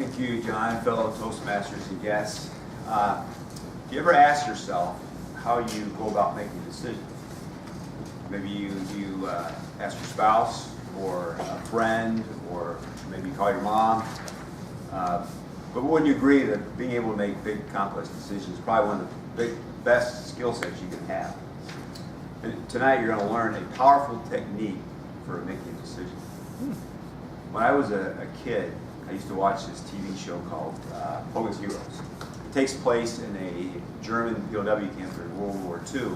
Thank you, John, fellow Toastmasters and guests. Do you ever ask yourself how you go about making a decision? Maybe you ask your spouse or a friend, or maybe you call your mom. But wouldn't you agree that being able to make big, complex decisions is probably one of the best skill sets you can have? And tonight you're going to learn a powerful technique for making a decision. When I was a kid, I used to watch this TV show called Hogan's Heroes. It takes place in a German POW camp during World War II.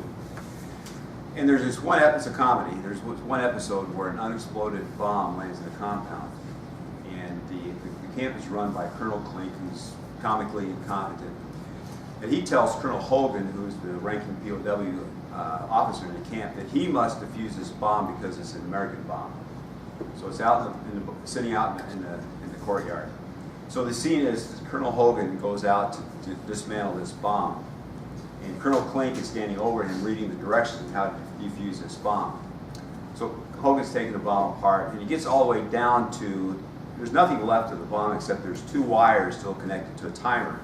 And there's this one episode, it's a comedy, there's one episode where an unexploded bomb lands in a compound. And the camp is run by Colonel Klink, who's comically incompetent. And he tells Colonel Hogan, who's the ranking POW officer in the camp, that he must defuse this bomb because it's an American bomb. So it's out sitting out in the courtyard. So the scene is Colonel Hogan goes out to dismantle this bomb, and Colonel Klink is standing over him reading the directions on how to defuse this bomb. So Hogan's taking the bomb apart, and he gets all the way down to, there's nothing left of the bomb except there's two wires still connected to a timer.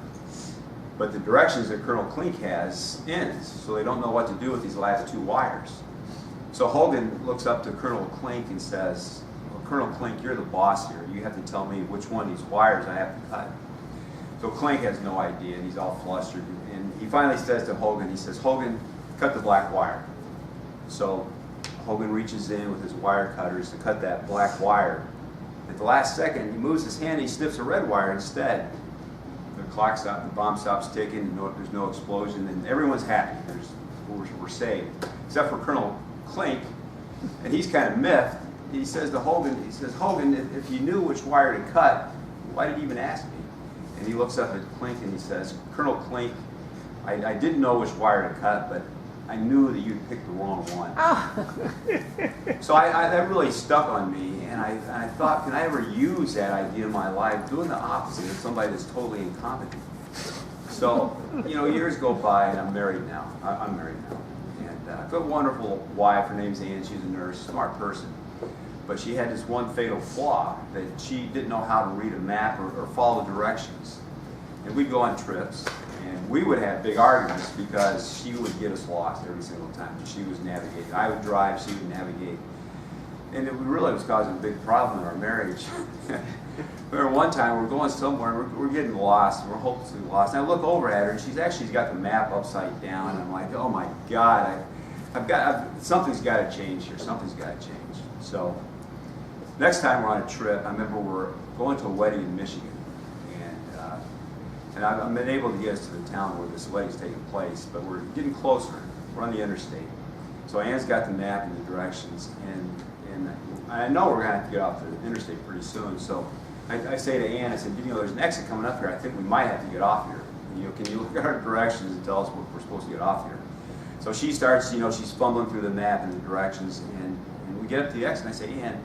But the directions that Colonel Klink has ends, so they don't know what to do with these last two wires. So Hogan looks up to Colonel Klink and says, well, Colonel Klink, you're the boss here. You have to tell me which one of these wires I have to cut. So Klink has no idea, and he's all flustered. And he finally says to Hogan, he says, Hogan, cut the black wire. So Hogan reaches in with his wire cutters to cut that black wire. At the last second, he moves his hand and he snips a red wire instead. The clock stops, the bomb stops ticking, there's no explosion, and everyone's happy. We're saved. Except for Colonel Klink, and he's kind of miffed. He says to Hogan, Hogan, if you knew which wire to cut, why did you even ask me? And he looks up at Klink and he says, Colonel Klink, I didn't know which wire to cut, but I knew that you'd picked the wrong one. Oh. So that really stuck on me, and I thought, can I ever use that idea in my life, doing the opposite of somebody that's totally incompetent? So, years go by, and I'm married now. I'm married now. And I've got a wonderful wife. Her name's Ann. She's a nurse, smart person. But she had this one fatal flaw, that she didn't know how to read a map or follow directions. And we'd go on trips, and we would have big arguments because she would get us lost every single time. She was navigating. I would drive, she would navigate. And it really was causing a big problem in our marriage. Remember one time we're going somewhere, we're getting lost, we're hopelessly lost. And I look over at her, and she's got the map upside down. And I'm like, oh my God, something's got to change here. Something's got to change. So next time we're on a trip, I remember we're going to a wedding in Michigan, and I've been able to get us to the town where this wedding's taking place, but we're getting closer. We're on the interstate. So Ann's got the map and the directions, and I know we're going to have to get off the interstate pretty soon. So I say to Ann, I said, there's an exit coming up here. I think we might have to get off here. Can you look at our directions and tell us what we're supposed to get off here? So she starts, she's fumbling through the map and the directions, and we get up to the exit, and I say, Ann,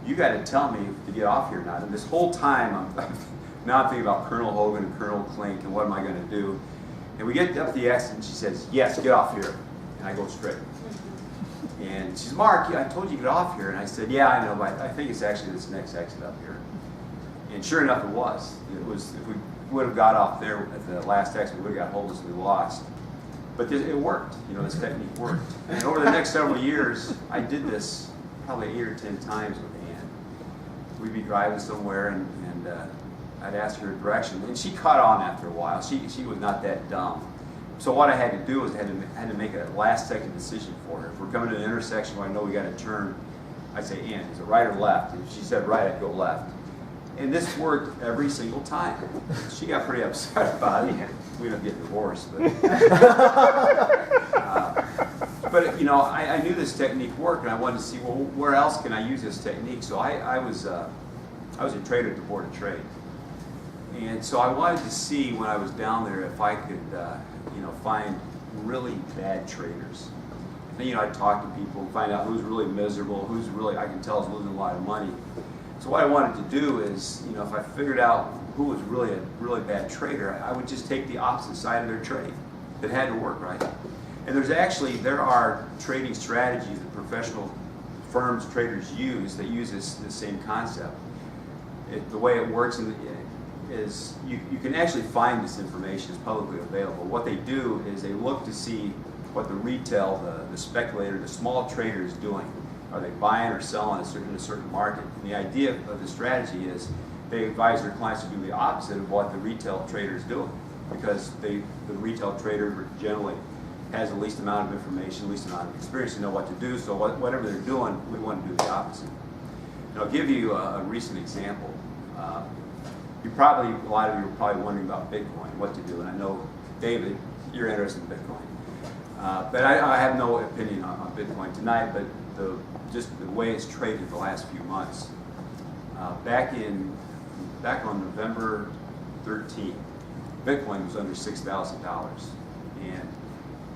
you got to tell me to get off here now. And this whole time, now I'm thinking about Colonel Hogan and Colonel Klink and what am I going to do? And we get up to the exit, and she says, yes, get off here. And I go straight. And she says, Mark, I told you to get off here. And I said, yeah, I know, but I think it's actually this next exit up here. And sure enough, it was. If we would have got off there at the last exit, we would have got hopelessly lost. But it worked. This technique worked. And over the next several years, I did this probably 8 or 10 times with Ann. We'd be driving somewhere, and I'd ask her direction, and she caught on after a while. She was not that dumb. So what I had to do was I had to make a last-second decision for her. If we're coming to an intersection where I know we got to turn, I'd say, Ann, is it right or left? And if she said right, I'd go left. And this worked every single time. She got pretty upset about it. We don't get divorced, but I knew this technique worked, and I wanted to see, well, where else can I use this technique? So I was a trader at the Board of Trade, and so I wanted to see when I was down there if I could, find really bad traders. And I'd talk to people, find out who's really miserable, who's really I can tell is losing a lot of money. So what I wanted to do is, if I figured out who was really a really bad trader, I would just take the opposite side of their trade. It had to work, right? And there are trading strategies that professional firms, traders use that use this same concept. The way it works, is you can actually find this information. It's publicly available. What they do is they look to see what the retail, the speculator, the small trader is doing. Are they buying or selling in a certain market? And the idea of the strategy is they advise their clients to do the opposite of what the retail trader is doing, because the retail trader generally has the least amount of information, least amount of experience to know what to do. So whatever they're doing, we want to do the opposite. And I'll give you a recent example. A lot of you are probably wondering about Bitcoin, what to do. And I know, David, you're interested in Bitcoin. But I have no opinion on Bitcoin tonight, but just the way it's traded the last few months. Back on November 13th, Bitcoin was under $6,000. And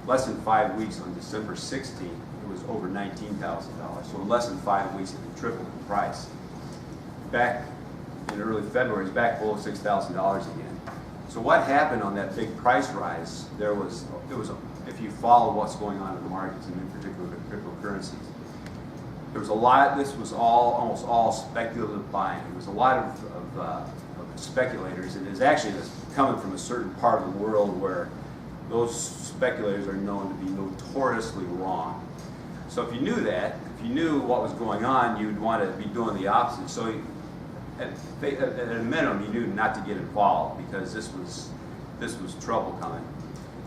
less than 5 weeks, on December 16th, it was over $19,000. So in less than 5 weeks, it had tripled in price. Back in early February, it's back below $6,000 again. So what happened on that big price rise? If you follow what's going on in the markets, and in particular the cryptocurrencies, there was a lot. This was almost all speculative buying. There was a lot of speculators, and it's actually coming from a certain part of the world where those speculators are known to be notoriously wrong. So if you knew that, if you knew what was going on, you'd want to be doing the opposite. So at a minimum, you knew not to get involved, because this was trouble coming.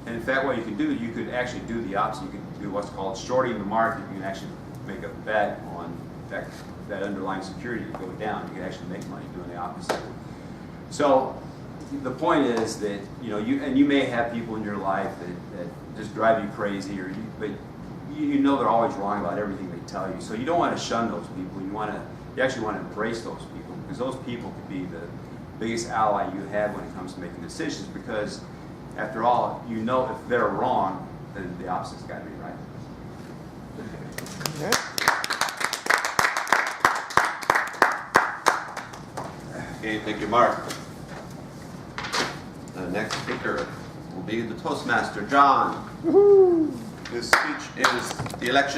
And in fact, what you could do, you could actually do the opposite. You could do what's called shorting the market. You can actually make a bet on that underlying security to go down. You can actually make money doing the opposite. So the point is that you may have people in your life that just drive you crazy, but you know they're always wrong about everything they tell you. So you don't want to shun those people. You actually want to embrace those people, because those people could be the biggest ally you have when it comes to making decisions. Because after all, if they're wrong, then the opposite's got to be right. Okay, thank you, Mark. The next speaker will be the Toastmaster, John. His speech is the election